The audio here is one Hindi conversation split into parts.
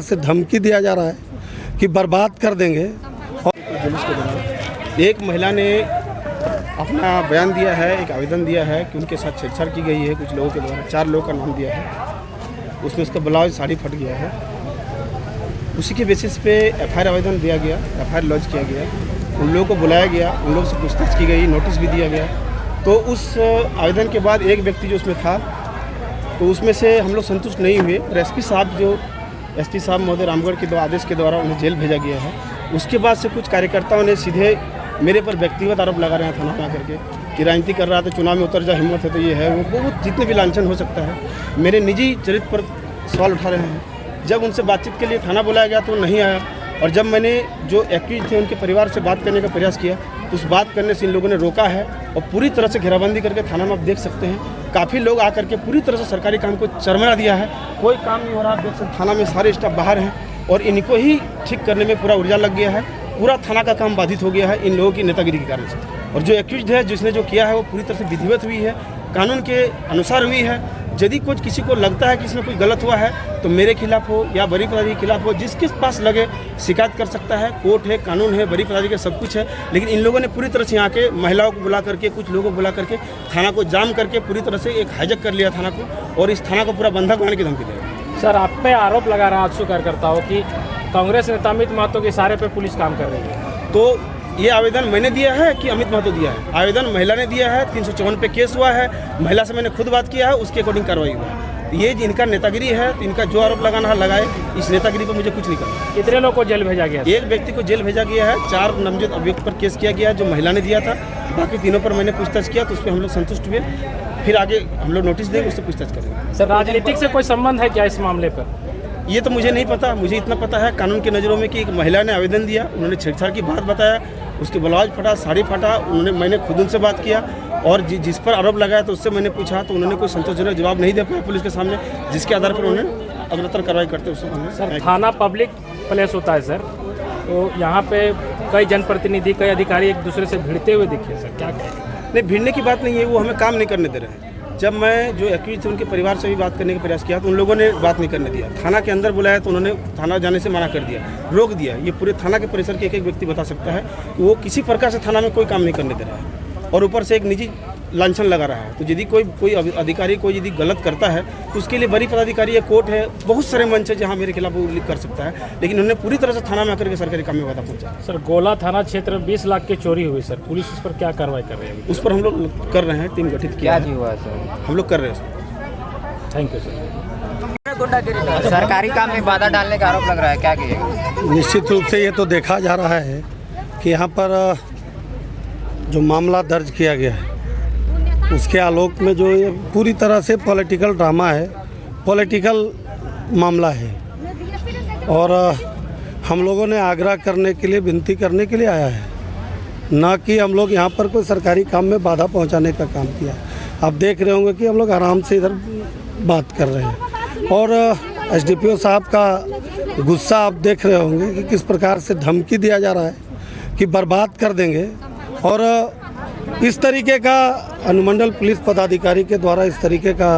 से धमकी दिया जा रहा है कि बर्बाद कर देंगे। जुलूस के दौरान एक महिला ने अपना बयान दिया है, एक आवेदन दिया है कि उनके साथ छेड़छाड़ की गई है कुछ लोगों के द्वारा। 4 लोगों का नाम दिया है, उसमें उसका ब्लाउज साड़ी फट गया है। उसी के बेसिस पे एफआईआर आवेदन दिया गया, एफआईआर लॉन्च किया गया। उन लोगों को बुलाया गया, उन लोगों से पूछताछ की गई, नोटिस भी दिया गया। तो उस आवेदन के बाद एक व्यक्ति जो उसमें था, तो उसमें से हम लोग संतुष्ट नहीं हुए और एसपी साहब महोदय रामगढ़ के आदेश के द्वारा उन्हें जेल भेजा गया है। उसके बाद से कुछ कार्यकर्ताओं ने सीधे मेरे पर व्यक्तिगत आरोप लगा रहे हैं थाना में आकर के कि राजनीति कर रहा था, चुनाव में उतर जा, हिम्मत है तो ये है वो जितने भी लांछन हो सकता है मेरे निजी चरित्र पर सवाल उठा रहे हैं। जब उनसे बातचीत के लिए थाना बुलाया गया तो नहीं आया, और जब मैंने जो एक्यूज थे उनके परिवार से बात करने का प्रयास किया तो उस बात करने से इन लोगों ने रोका है और पूरी तरह से घेराबंदी करके थाना में आप देख सकते हैं काफ़ी लोग आकर के पूरी तरह से सरकारी काम को चरमरा दिया है। कोई काम नहीं हो रहा, आप देख सकते थाना में सारे स्टाफ बाहर हैं और इनको ही ठीक करने में पूरा ऊर्जा लग गया है। पूरा थाना का काम बाधित हो गया है इन लोगों की नेतागिरी के कारण से। और जो एक्यूज है, जिसने जो किया है वो पूरी तरह से विधिवत हुई है, कानून के अनुसार हुई है। यदि कुछ किसी को लगता है कि इसमें कुछ गलत हुआ है तो मेरे खिलाफ हो या बड़ी पदाधिकारी के खिलाफ हो, जिसके पास लगे शिकायत कर सकता है। कोर्ट है, कानून है, बड़ी पदाधिकारी सब कुछ है। लेकिन इन लोगों ने पूरी तरह से यहाँ के महिलाओं को बुला करके, कुछ लोगों को बुला करके थाना को जाम करके पूरी तरह से एक हाईजैक कर लिया थाना को, और इस थाना को पूरा बंधक बनाने की धमकी दे। सर, आप पे आरोप लगा रहा आजसू कार्यकर्ताओं की कांग्रेस नेता अमित महतो के इशारे पे पुलिस काम कर रही है। तो ये आवेदन मैंने दिया है कि अमित महतो दिया है? आवेदन महिला ने दिया है, 354 पे केस हुआ है, महिला से मैंने खुद बात किया है, उसके अकॉर्डिंग कार्रवाई हुआ है। ये इनका नेतागिरी है, तो इनका जो आरोप लगाना है लगाए, इस नेतागिरी पर मुझे कुछ नहीं करना। कितने लोग को जेल भेजा गया? एक व्यक्ति को जेल भेजा गया है, 4 नामजद अभियुक्त पर केस किया गया है जो महिला ने दिया था। बाकी तीनों पर मैंने पूछताछ किया तो उस पर हम लोग संतुष्ट हुए। फिर आगे हम लोग नोटिस देंगे, उससे पूछताछ करेंगे। सर, राजनीतिक से कोई संबंध है क्या इस मामले पर? ये तो मुझे नहीं पता। मुझे इतना पता है कानून की नज़रों में कि एक महिला ने आवेदन दिया, उन्होंने छेड़छाड़ की बात बताया, उसके ब्लाउज फटा, साड़ी फटा, मैंने खुद उनसे बात किया और जिस पर आरोप लगाया तो उससे मैंने पूछा तो उन्होंने कोई संतोषजनक जवाब नहीं दे पाया पुलिस के सामने, जिसके आधार पर उन्होंने अग्रतर कार्रवाई करते उससे। सर, थाना पब्लिक प्लेस होता है सर, तो यहाँ पे कई जनप्रतिनिधि, कई अधिकारी एक दूसरे से भिड़ते हुए दिखे। सर, क्या कहें? नहीं, भिड़ने की बात नहीं है, वो हमें काम नहीं करने दे रहे हैं। जब मैं जो एक्यूज थे उनके परिवार से भी बात करने का प्रयास किया तो उन लोगों ने बात नहीं करने दिया। थाना के अंदर बुलाया तो उन्होंने थाना जाने से मना कर दिया, रोक दिया। ये पूरे थाना के परिसर के एक व्यक्ति बता सकता है कि वो किसी प्रकार से थाना में कोई काम नहीं करने दे रहा है और ऊपर से एक निजी लांछन लगा रहा है। तो यदि कोई अधिकारी कोई यदि गलत करता है तो उसके लिए बड़ी पदाधिकारी है, कोर्ट है, बहुत सारे मंच है जहाँ मेरे खिलाफ वो उल्लेख कर सकता है। लेकिन उन्होंने पूरी तरह से थाना में आकर के सरकारी काम में बाधा पहुँचा। सर, गोला थाना क्षेत्र 20 लाख की चोरी हुई सर, पुलिस इस पर क्या कार्रवाई कर रही है? उस पर हम लोग कर रहे हैं, टीम गठित किया है, हुआ सर? हम लोग कर रहे हैं। Thank you sir. सरकारी काम में बाधा डालने का आरोप लग रहा है, क्या कहिएगा? निश्चित रूप से ये तो देखा जा रहा है कि यहाँ पर जो मामला दर्ज किया गया है उसके आलोक में जो ये पूरी तरह से पॉलिटिकल ड्रामा है, पॉलिटिकल मामला है। और हम लोगों ने आग्रह करने के लिए, विनती करने के लिए आया है, ना कि हम लोग यहाँ पर कोई सरकारी काम में बाधा पहुँचाने का काम किया। आप देख रहे होंगे कि हम लोग आराम से इधर बात कर रहे हैं और एसडीपीओ साहब का गुस्सा आप देख रहे होंगे कि किस प्रकार से धमकी दिया जा रहा है कि बर्बाद कर देंगे। और इस तरीके का अनुमंडल पुलिस पदाधिकारी के द्वारा इस तरीके का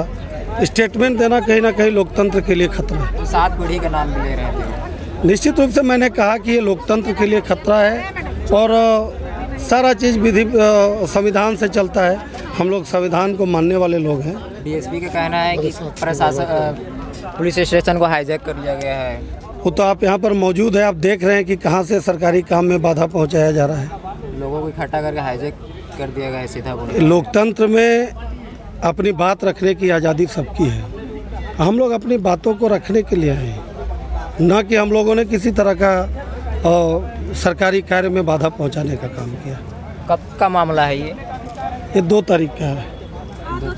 स्टेटमेंट देना कहीं ना कहीं लोकतंत्र के लिए खतरा है। 7 पीढ़ी का नाम भी ले रहे थे। निश्चित रूप से मैंने कहा कि ये लोकतंत्र के लिए खतरा है और सारा चीज़ विधि संविधान से चलता है। हम लोग संविधान को मानने वाले लोग हैं। डीएसपी का कहना है कि प्रशासन पुलिस स्टेशन को हाईजैक कर लिया गया है। वो तो आप यहाँ पर मौजूद है, आप देख रहे हैं कि कहाँ से सरकारी काम में बाधा पहुँचाया जा रहा है। लोगों को इकट्ठा करके हाईजैक कर दिया गया है, सीधा बोले। लोकतंत्र में अपनी बात रखने की आज़ादी सबकी है। हम लोग अपनी बातों को रखने के लिए आए हैं, न कि हम लोगों ने किसी तरह का सरकारी कार्य में बाधा पहुंचाने का काम किया। कब का मामला है ये? 2 तारीख का है।